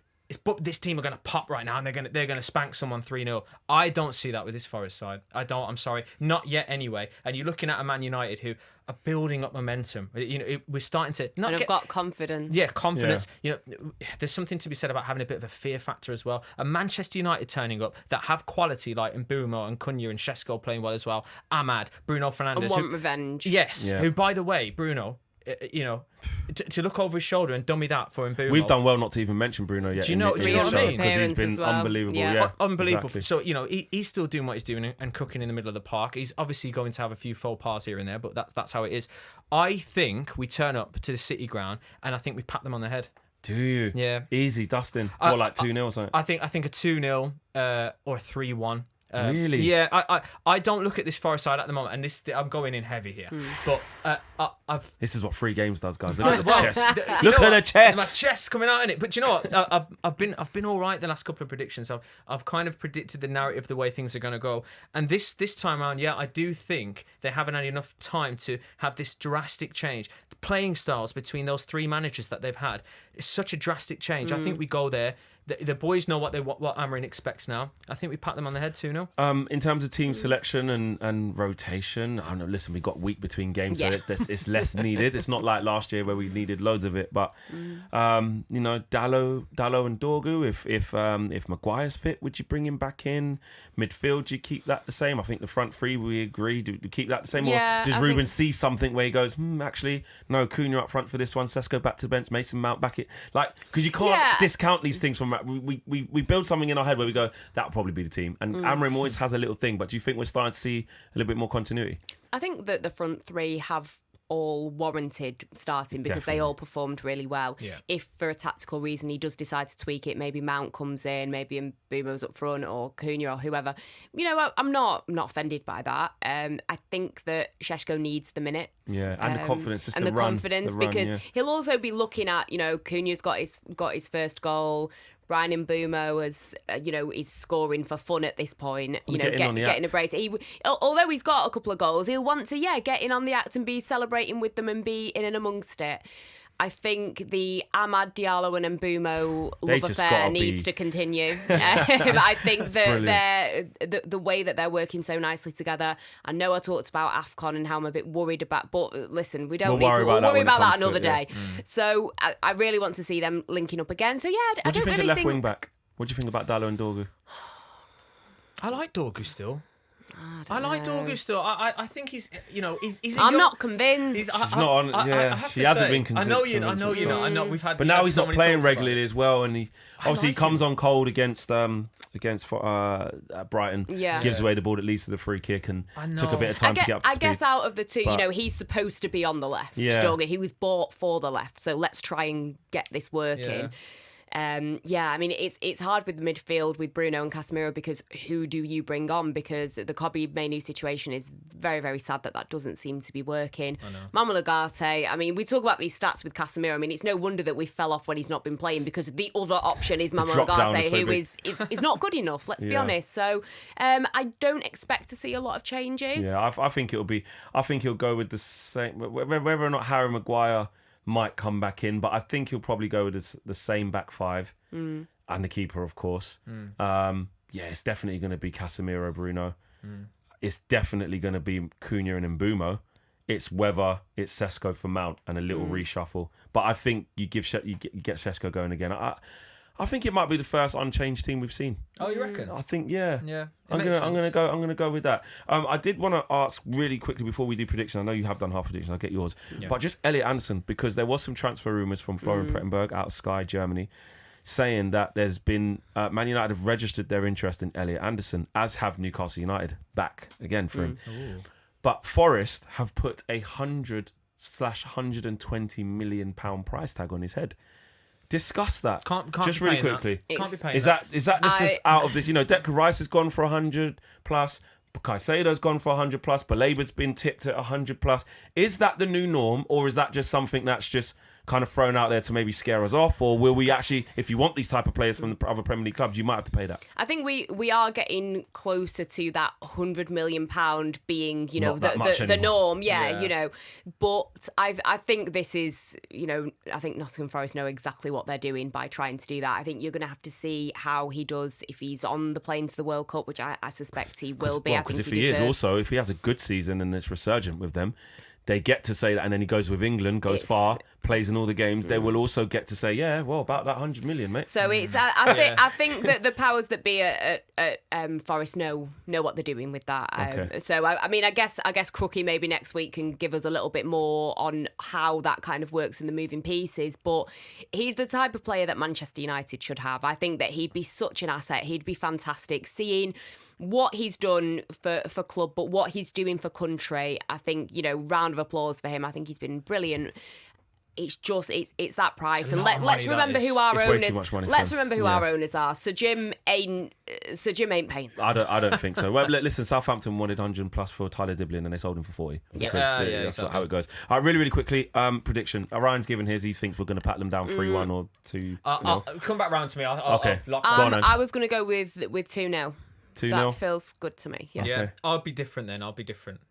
This team are going to pop right now and they're going to spank someone 3-0. I don't see that with this Forest side. I don't. I'm sorry. Not yet anyway. And you're looking at a Man United who are building up momentum. We're starting to I've got confidence. Yeah, confidence. Yeah. There's something to be said about having a bit of a fear factor as well. A Manchester United turning up that have quality like Mbeumo and Cunha and Shesko playing well as well. Ahmad, Bruno Fernandes. And want revenge. Yes. Yeah. Who, by the way, Bruno, to look over his shoulder and dummy that for Mbeumo. We've done well not to even mention Bruno yet. Do you know what I mean? Because he's been unbelievable. Yeah, unbelievable. Exactly. So he's still doing what he's doing and cooking in the middle of the park. He's obviously going to have a few faux pas here and there, but that's how it is. I think we turn up to the City ground and I think we pat them on the head. Do you? Yeah. Easy, Dustin. Or like 2-0 or something. I think a 2-0 or 3-1. Really? Yeah, I don't look at this Forest side at the moment, and I'm going in heavy here. But this is what 3 games does, guys. Look at the chest. Look at the chest. My chest's coming out in it. But you know what? I've been all right the last couple of predictions. I've kind of predicted the narrative, the way things are going to go. And this time around, I do think they haven't had enough time to have this drastic change. The playing styles between those 3 managers that they've had is such a drastic change. I think we go there. The boys know what Amorim expects now. I think we pat them on the head 2-0. In terms of team selection and rotation, I don't know. Listen, we got week between games, so it's less needed. It's not like last year where we needed loads of it. But Dalot and Dorgu. If Maguire's fit, would you bring him back in? Midfield, do you keep that the same? I think the front 3, we agree. Do you keep that the same, or does Ruben see something where he goes, actually, no, Cunha up front for this one, Shesko back to the bench, Mason Mount back it, because you can't discount these things from. We build something in our head where we go, that'll probably be the team. And Amorim always has a little thing, but do you think we're starting to see a little bit more continuity? I think that the front 3 have all warranted starting because they all performed really well. Yeah. If for a tactical reason he does decide to tweak it, maybe Mount comes in, maybe Mbeumo's up front or Cunha or whoever. I'm not offended by that. I think that Shesko needs the minutes. Yeah, and the confidence, just and the confidence because he'll also be looking at Cunha's got his first goal. Brian Mbeumo is scoring for fun at this point. Getting a brace. Although he's got a couple of goals, he'll want to get in on the act and be celebrating with them and be in and amongst it. I think the Amad Diallo and Mbeumo love affair needs to continue. I think that the way that they're working so nicely together. I know I talked about AFCON and how I'm a bit worried about, but listen, we don't need to worry about that another day. So I really want to see them linking up again. So I what do you think of left wing back? What do you think about Dalot and Dorgu? I like Dorgu still. I like Dorgu still. I think he's. I'm not convinced. He's not on. She hasn't been convinced. I know. We've had. But now he's not playing regularly as well, and he comes on cold against Brighton. Yeah. Gives away the ball that leads to the free kick, and took a bit of time to get up to speed. I guess out of the 2, he's supposed to be on the left. Yeah. Dorgu. He was bought for the left, so let's try and get this working. I mean, it's hard with the midfield with Bruno and Casemiro because who do you bring on? Because the Kobe Mainoo situation is very, very sad that doesn't seem to be working. Manuel Ugarte, I mean, we talk about these stats with Casemiro. I mean, it's no wonder that we fell off when he's not been playing because the other option is Manuel Ugarte, who is not good enough, let's be honest. So I don't expect to see a lot of changes. Yeah, I think he'll go with the same, whether or not Harry Maguire might come back in, but I think he'll probably go with the same back five and the keeper, of course. It's definitely going to be Casemiro, Bruno. It's definitely going to be Cunha and Mbeumo. It's whether it's Shesko for Mount and a little reshuffle. But I think you get Shesko going again. I think it might be the first unchanged team we've seen. Oh, you reckon? I think, yeah. Yeah. I'm gonna go with that. I did want to ask really quickly before we do prediction. I know you have done half prediction. I'll get yours. Yeah. But just Elliot Anderson, because there was some transfer rumours from Florian Plettenberg out of Sky Germany, saying that there's been Man United have registered their interest in Elliot Anderson, as have Newcastle United back again for him. But Forest have put a 100/120 million pound price tag on his head. Discuss that. Can't just be really paying quickly. That. Can't be paying is that just out of this? You know, Declan Rice has gone for 100 plus. Caicedo's gone for 100 plus. Balaba's been tipped at 100 plus. Is that the new norm, or is that just something that's just kind of thrown out there to maybe scare us off? Or will we actually, if you want these type of players from the other Premier League clubs, you might have to pay that? I think we are getting closer to that £100 million being, you know, the norm. Yeah, you know. But I think this is, you know, I think Nottingham Forest know exactly what they're doing by trying to do that. I think you're going to have to see how he does if he's on the plane to the World Cup, which I suspect he will be. Because if he has a good season and it's resurgent with them, they get to say that, and then he goes with England, goes far, plays in all the games. They will also get to say, yeah, well, about that 100 million, mate. So it's, I think that the powers that be at Forest know what they're doing with that. Okay. So I mean, I guess Crookie maybe next week can give us a little bit more on how that kind of works in the moving pieces. But he's the type of player that Manchester United should have. I think that he'd be such an asset. He'd be fantastic. Seeing what he's done for club, but what he's doing for country, I think, you know, round of applause for him. I think he's been brilliant. It's just it's that price, and let's remember who our owners. Let's remember who our owners are. Sir Jim ain't paying. I don't think so. Well, listen, Southampton wanted 100 plus for Tyler Diblin, and they sold him for 40. That's how it goes. All right, really, really quickly. Prediction. Ryan's given his. He thinks we're going to pat them down 3-1 or 2. I'll come back round to me. Okay. I was going to go with 2-0. 2-0. That feels good to me. Yeah. Okay. I'll be different then.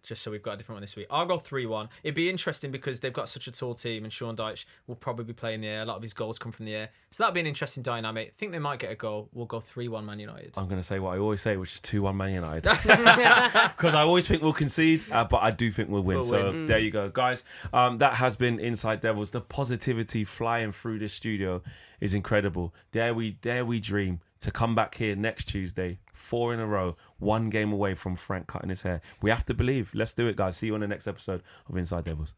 Just so we've got a different one this week. I'll go 3-1. It'd be interesting because they've got such a tall team, and Sean Dyche will probably be playing the air. A lot of his goals come from the air. So that'll be an interesting dynamic. I think they might get a goal. We'll go 3-1 Man United. I'm going to say what I always say, which is 2-1 Man United. Because I always think we'll concede, but I do think we'll win. There you go. Guys, that has been Inside Devils. The positivity flying through this studio is incredible. Dare we dream to come back here next Tuesday, 4 in a row, 1 game away from Frank cutting his hair. We have to believe. Let's do it, guys. See you on the next episode of Inside Devils.